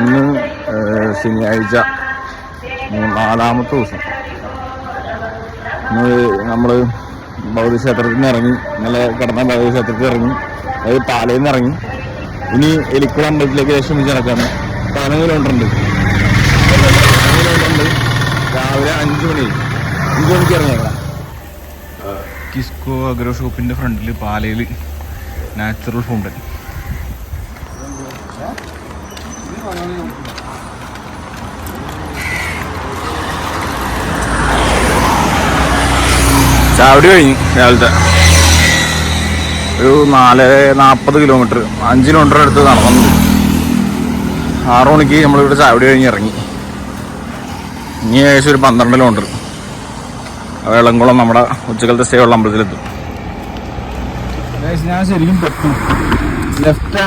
ഇന്ന് ശനിയാഴ്ച 4ാമത്തെ ദിവസം. ഇന്ന് നമ്മൾ ഭൗതികക്ഷേത്രത്തിൽ നിന്ന് ഇറങ്ങി. ഇന്നലെ കിടന്ന ഭൗതികക്ഷേത്രത്തിൽ ഇറങ്ങി, അതായത് പാലയിൽ നിന്ന് ഇറങ്ങി. ഇനി എലിക്കുളം അമ്പലത്തിലേക്ക് ലക്ഷ്മിച്ച് നടക്കാണ്. 15 കിലോമീറ്റർ ഉണ്ട്. രാവിലെ 5 മണിക്ക് ഇറങ്ങിയേക്കാം. കിസ്കോ അഗ്രോ ഷോപ്പിൻ്റെ ഫ്രണ്ടിൽ പാലയിൽ നാച്ചുറൽ ഫൗണ്ടൻ. ചാവടി കഴിഞ്ഞു. രാവിലത്തെ ഒരു 4:40 കിലോമീറ്റർ, 5 കിലോമീറ്റർ അടുത്ത് നടന്നത്. 6 മണിക്ക് നമ്മളിവിടെ ചാവടി കഴിഞ്ഞ് ഇറങ്ങി. ഇനി ഏകദേശം ഒരു 12 കിലോമീറ്റർ വെള്ളംകുളം നമ്മുടെ ഉച്ചക്കലത്തെ സ്റ്റേ ഉള്ള അമ്പലത്തിലെത്തും. ഞാൻ ശരിക്കും പെട്ടു. ലെഫ്റ്റ്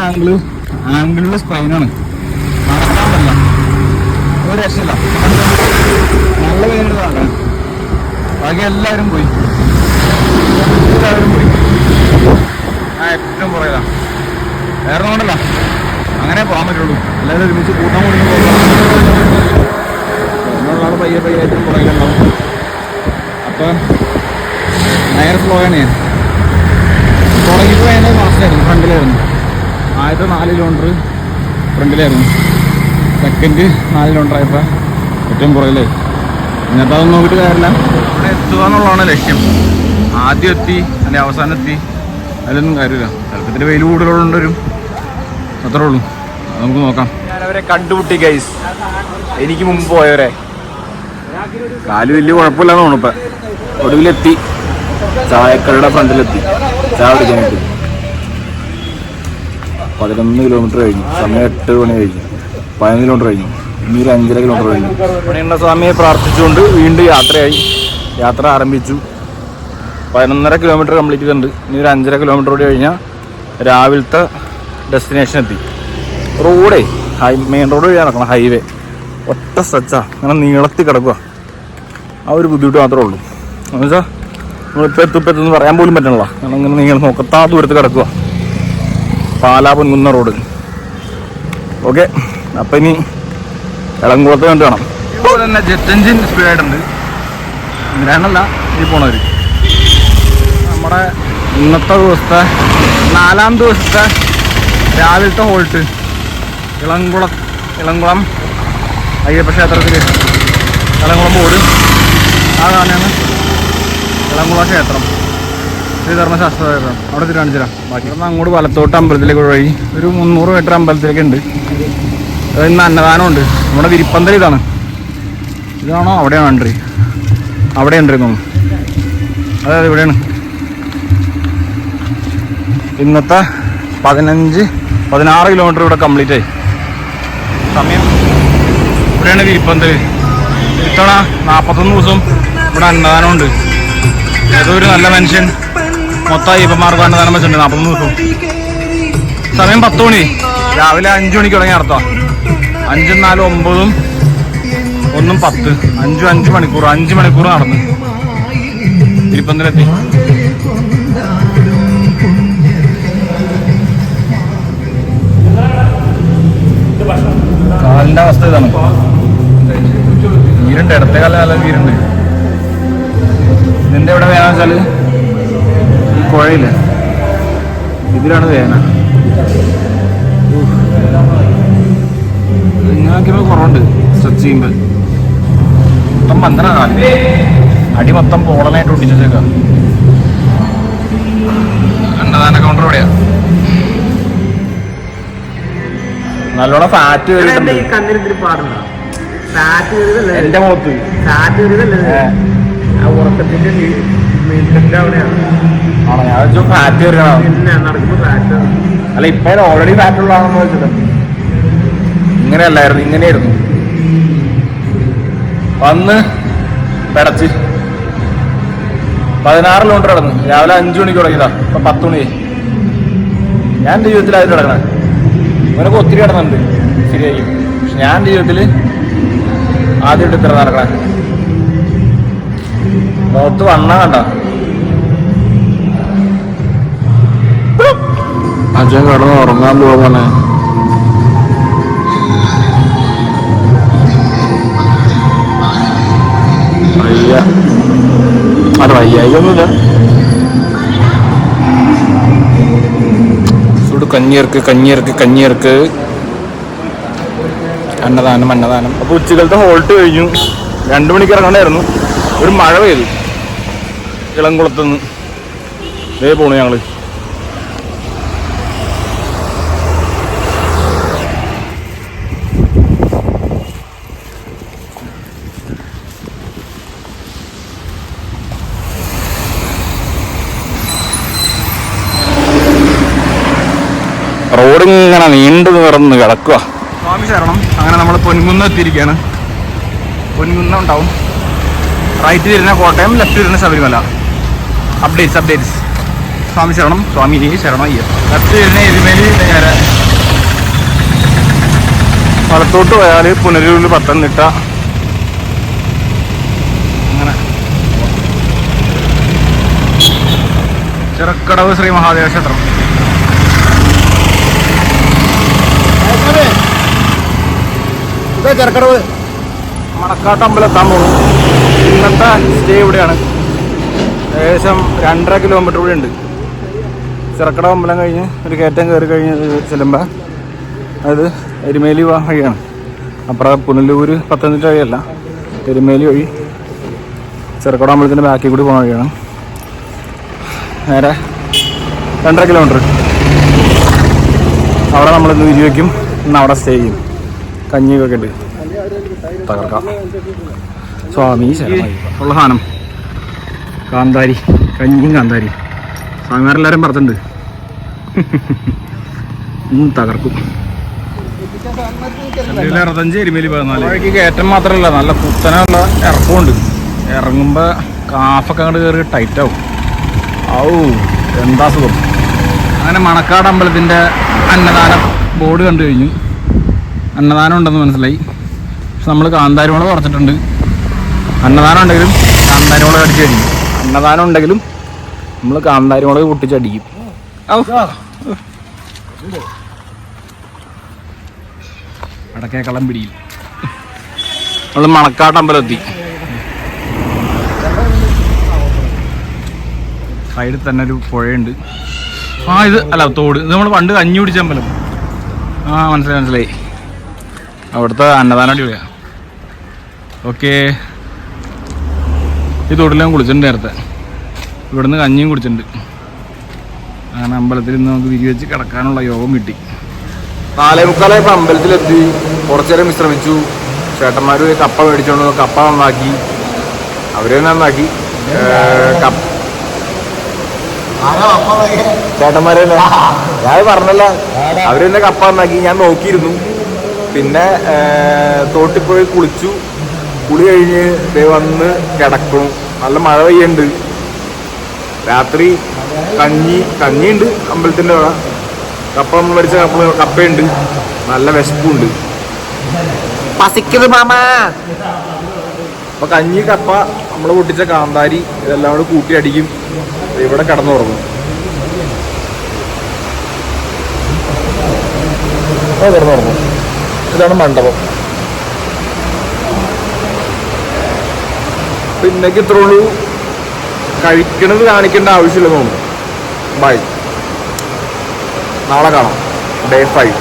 ആംഗിളിൽ സ്പൈനാണ്. നടക്കാൻ പറ്റില്ല, ഒരു രക്ഷയില്ല. നല്ല വേദന. ബാക്കി എല്ലാവരും പോയി. ഞാൻ ഏറ്റവും പുറകിലാണ്. വേറെ കൊണ്ടല്ല, അങ്ങനെ പോകാൻ പറ്റുള്ളൂ. എല്ലാവരും ഒരുമിച്ച് കൂട്ടാൻ കൂടി എന്നുള്ള ആൾ പയ്യെ ഏറ്റവും പുറകിലുണ്ടാവും. അപ്പം നേരെ ഫ്ലോ ആണ്. ഞാൻ തുടങ്ങിയിട്ട് വേണ്ടത് ഫാസ്റ്റായിരുന്നു, ഫ്രണ്ടിലായിരുന്നു. ആദ്യത്തെ 4 കിലോമീറ്റർ ഫ്രണ്ടിലായിരുന്നു. സെക്കൻഡ് 4 കിലോമീറ്റർ ആയപ്പോൾ ഏറ്റവും പുറകിലായി. ഇന്നത്തെ അതൊന്നും നോക്കിയിട്ട് കാര്യമില്ല. ഇവിടെ എത്തുക എന്നുള്ളതാണ് ലക്ഷ്യം. ആദ്യം എത്തി അല്ലെങ്കിൽ അവസാനം എത്തി അതിലൊന്നും കാര്യമില്ല. ചിലപ്പത്തിന് വെയിൽ കൂടുതലുകൊണ്ട് വരും, അത്രേ ഉള്ളൂ. അത് നമുക്ക് നോക്കാം. ഞാനവരെ കണ്ടുമുട്ടി ഗൈസ്. എനിക്ക് മുമ്പ് പോയവരെ. കാല് വലിയ കുഴപ്പമില്ലെന്ന് തോന്നുന്നു. ഇപ്പം ഒടുവിലെത്തി, ചായക്കടയുടെ ഫ്രണ്ടിലെത്തി. ചായ കുടിക്കാൻ വേണ്ടി 11 കിലോമീറ്റർ കഴിഞ്ഞു. സമയം 8 മണി കഴിഞ്ഞു. 15 കിലോമീറ്റർ കഴിഞ്ഞു. ഇനി ഒരു 5.5 കിലോമീറ്റർ കഴിഞ്ഞു. ഇവിടെയുള്ള സ്വാമിയെ പ്രാർത്ഥിച്ചുകൊണ്ട് വീണ്ടും യാത്രയായി. യാത്ര ആരംഭിച്ചു. 11.5 കിലോമീറ്റർ കംപ്ലീറ്റ് ചെയ്തിട്ടുണ്ട്. ഇനി ഒരു 5.5 കിലോമീറ്റർ കൂടി കഴിഞ്ഞാൽ രാവിലത്തെ ഡെസ്റ്റിനേഷൻ എത്തി. റോഡേ മെയിൻ റോഡ് വഴി നടക്കണം. ഹൈവേ ഒറ്റ സ്ട്രെച്ചാ, അങ്ങനെ നീളത്തിൽ കിടക്കുക. ആ ഒരു ബുദ്ധിമുട്ട് മാത്രമേ ഉള്ളൂ. എന്ന് വെച്ചാൽ നമ്മളിപ്പോൾ എത്തുമെന്ന് പറയാൻ പോലും പറ്റണല്ലോ. കാരണം ഇങ്ങനെ നിങ്ങൾ നോക്കത്താ ദൂരത്ത് കിടക്കുക. പാലാ പൊൻകുന്ന റോഡ്. ഓക്കെ, അപ്പം ഇനി എളംകുളത്ത് കണ്ടു കാണാം. ഇപ്പോൾ തന്നെ ജെറ്റ് എൻജിൻ സ്പീഡായിട്ടുണ്ട്. ഇങ്ങനെയാണല്ല ഈ പോണവർ. നമ്മുടെ ഇന്നത്തെ ദിവസത്തെ 4ാം ദിവസത്തെ രാവിലത്തെ ഹോൾട്ട് ഇളംകുളം അയ്യപ്പ ക്ഷേത്രത്തിൽ. ഇളംകുളം ബോർഡ് ആ കാണാനാണ് ഇളംകുളം ക്ഷേത്രം, ശ്രീധർമ്മശാസ്ത്ര ക്ഷേത്രം. അവിടെ കാണിച്ചു തരാം. ബാക്കി അങ്ങോട്ട് വലത്തോട്ട് അമ്പലത്തിലേക്ക് വഴി ഒരു 300 മീറ്റർ അമ്പലത്തിലേക്ക് ഉണ്ട്. ഇന്ന് അന്നദാനമുണ്ട്. നമ്മുടെ വിരിപ്പന്തൽ ഇതാണ്. ഇതാണോ അവിടെയാണ് എൻട്രി? അവിടെ എൻട്രി തോന്നുന്നു. അതായത് ഇവിടെയാണ്. ഇന്നത്തെ 16 കിലോമീറ്റർ ഇവിടെ കംപ്ലീറ്റ് ആയി. സമയം ഇവിടെയാണ് വിരിപ്പന്തൽ. ഇത്തവണ 41 ദിവസം ഇവിടെ അന്നദാനമുണ്ട്. ഏതോ ഒരു നല്ല മനുഷ്യൻ മൊത്തം അയ്യപ്പന്മാർക്ക് അന്നദാനം വെച്ചിട്ടുണ്ട് 41 ദിവസവും. സമയം 10 മണി. രാവിലെ 5 മണിക്ക് തുടങ്ങി നടത്താം. 5, 4, 9, 1, 10, 5 മണിക്കൂർ. 5 മണിക്കൂർ നടന്ന് തിരുപ്പന്തലെത്തി. കാലിൻ്റെ അവസ്ഥ ഇതാണ്. വീരുണ്ട്, ഇടത്തെ കാലം നല്ല വീരുണ്ട്. ഇതിൻ്റെ എവിടെ വേദന വെച്ചാൽ ഈ കുഴയില്ല, ഇതിലാണ് വേദന. ഇങ്ങനെയൊക്കെ കുറവുണ്ട്. സ്ട്രെച്ച് ചെയ്യുമ്പോൾ മൊത്തം 12 കാലം. അടി മൊത്തം പോളനായിട്ട് ഒട്ടിച്ചേക്കാം. അന്നദാന കൗണ്ടർ എവിടെയാ? നല്ലോണം ഫാറ്റ് കയറിയിട്ടുണ്ട് എന്റെ മുഖത്ത്. ആണോ? ഞാൻ വെച്ചു ഫാറ്റ് കയറിയാണ്. അല്ല, ഇപ്പൊ ഓൾറെഡി ഫാറ്റ് ഉള്ളതാണെന്ന് വെച്ചിട്ട് ഇങ്ങനെയല്ലായിരുന്നു, ഇങ്ങനെയായിരുന്നു. വന്ന് പെടച്ച് 16 കിലോമീറ്റർ കിടന്നു. രാവിലെ 5 മണിക്ക് തുടങ്ങിയതാ. ഇപ്പൊ 10 മണിയായി. ഞാൻ എൻ്റെ ജീവിതത്തിലായിട്ട് കിടക്കണേ. ഇവനൊക്കെ ഒത്തിരി കിടന്നുണ്ട്, ശരിയായിരിക്കും. പക്ഷെ ഞാൻ എൻ്റെ ജീവിതത്തിൽ ആദ്യമായിട്ട് ഇത്ര നടക്കണേ. മുഖത്ത് വണ്ണ കണ്ട അച്ഛൻ കിടന്ന് ഉറങ്ങാൻ പോകാനെ. വയ്യ, അത് വയ്യായിക്കൊന്നുമില്ല. ചൂട് കഞ്ഞിയിറക്ക്. അന്നദാനം. അപ്പോൾ ഉച്ചകളത്തെ ഹോൾട്ട് കഴിഞ്ഞു. 2 മണിക്ക് ഇറങ്ങണ്ടായിരുന്നു. ഒരു മഴ പെയ്തു ഇളംകുളത്തുനിന്ന്. ഇതേ പോണു ഞങ്ങള്. റോഡ് ഇങ്ങനെ നീണ്ടു നിറന്ന് കിടക്കുക. സ്വാമി ശരണം. അങ്ങനെ നമ്മൾ പൊൻകുന്നം എത്തിയിരിക്കുകയാണ്. പൊൻകുന്നം ഉണ്ടാവും. റൈറ്റ് തിരിഞ്ഞ കോട്ടയം, ലെഫ്റ്റ് തിരിഞ്ഞ ശബരിമല. അപ്ഡേറ്റ്സ്. സ്വാമി ശരണം. സ്വാമി ശരണം അയ്യോ. ലെഫ്റ്റ് തിരിഞ്ഞ എരുമേലി നേരെ. വലത്തോട്ട് പോയാൽ പുനലൂരിൽ പത്തനംതിട്ട. അങ്ങനെ ചിറക്കടവ് ശ്രീ മഹാദേവ ക്ഷേത്രം. ചെറുക്കടവ് മണക്കാട്ടമ്പലത്താൻ പോകും. ഇന്നത്തെ സ്റ്റേ ഇവിടെയാണ്. ഏകദേശം 2.5 കിലോമീറ്റർ കൂടി ഉണ്ട്. ചെറുക്കടവ് അമ്പലം കഴിഞ്ഞ് ഒരു കയറ്റം കയറി കഴിഞ്ഞ് ചെല്ലുമ്പോൾ അത് എരുമേലി വഴിയാണ്. അപ്പുറം പുനലൂര് പത്തനംതിട്ട വഴിയല്ല, എരുമേലി വഴി ചെറുക്കടവ് അമ്പലത്തിൻ്റെ ബാക്കിൽ കൂടി പോകുന്ന വഴിയാണ്. നേരെ 2.5 കിലോമീറ്റർ. അവിടെ നമ്മളിന്ന് വിരിവയ്ക്കും. ഇന്ന് അവിടെ സ്റ്റേ ചെയ്യും. കഞ്ഞിയൊക്കെ ഉണ്ട്. തകർക്കാം. സ്വാമി ഉള്ള സാധനം കാന്താരി, കഞ്ഞിയും കാന്താരി. സ്വാമിമാരെല്ലാവരും പറഞ്ഞിട്ടുണ്ട്. തകർക്കും. 65 എരുമേലി 14. വഴിക്ക് കയറ്റം മാത്രമല്ല, നല്ല കുത്തനുള്ള ഇറക്കമുണ്ട്. ഇറങ്ങുമ്പോൾ കാഫൊക്കെ അങ്ങോട്ട് കയറി ടൈറ്റാവും. എന്താ സുഖം. അങ്ങനെ മണക്കാട് അമ്പലത്തിൻ്റെ അന്നദാനം ബോർഡ് കണ്ടു കഴിഞ്ഞു. അന്നദാനം ഉണ്ടെന്ന് മനസ്സിലായി. പക്ഷെ നമ്മൾ കാന്താരി മുളക് കുറച്ചിട്ടുണ്ട്. അന്നദാനം ഉണ്ടെങ്കിലും കാന്താരി മുളക് അടിച്ചടിക്കും. അന്നദാനം ഉണ്ടെങ്കിലും നമ്മൾ കാന്താരി മുളക് പൊട്ടിച്ചടിക്കും. അടക്കേക്കളം പിടിയിൽ നമ്മൾ മണക്കാട് അമ്പലം എത്തി. സൈഡിൽ തന്നെ ഒരു പുഴയുണ്ട്. ഇത് അല്ല തോട്. ഇത് നമ്മൾ പണ്ട് കഞ്ഞി കുടിച്ച അമ്പലം. മനസ്സിലായി. അവിടുത്തെ അന്നദാനം അടിപൊളിയാണ്. ഓക്കെ. ഈ തോട്ടിലും കുളിച്ചിട്ടുണ്ട് നേരത്തെ. ഇവിടുന്ന് കഞ്ഞിയും കുടിച്ചിട്ടുണ്ട്. അങ്ങനെ അമ്പലത്തിൽ നിന്ന് നമുക്ക് വിരിവെച്ച് കിടക്കാനുള്ള യോഗം കിട്ടി. 4:45 ഇപ്പോൾ അമ്പലത്തിലെത്തി. കുറച്ചേരം വിശ്രമിച്ചു. ചേട്ടന്മാർ കപ്പ മേടിച്ചോണ്ട് കപ്പ നന്നാക്കി. അവരെ നന്നാക്കി. ചേട്ടന്മാരെ ഞാൻ പറഞ്ഞല്ല, അവരെന്നെ കപ്പ നന്നാക്കി. ഞാൻ നോക്കിയിരുന്നു. പിന്നെ തോട്ടിൽ പോയി കുളിച്ചു. കുളി കഴിഞ്ഞ് വന്ന് കിടക്കും. നല്ല മഴ പെയ്യുണ്ട്. രാത്രി കഞ്ഞിയുണ്ട് അമ്പലത്തിൻ്റെ അവിടെ. കപ്പ മേടിച്ച കപ്പയുണ്ട്. നല്ല വിശപ്പുണ്ട്. അപ്പൊ കഞ്ഞി, കപ്പ, നമ്മൾ പൊട്ടിച്ച കാന്താരി ഇതെല്ലാം കൂടെ കൂട്ടി അടിക്കും. ഇവിടെ കിടന്നുറങ്ങും. കിടന്നുറങ്ങും. ഇതാണ് മണ്ഡപം. പിന്നേക്ക് ഇത്രേ ഉള്ളൂ. കഴിക്കണത് കാണിക്കേണ്ട ആവശ്യമില്ല തോന്നുന്നു. ബൈ. നാളെ കാണാം. Day 5.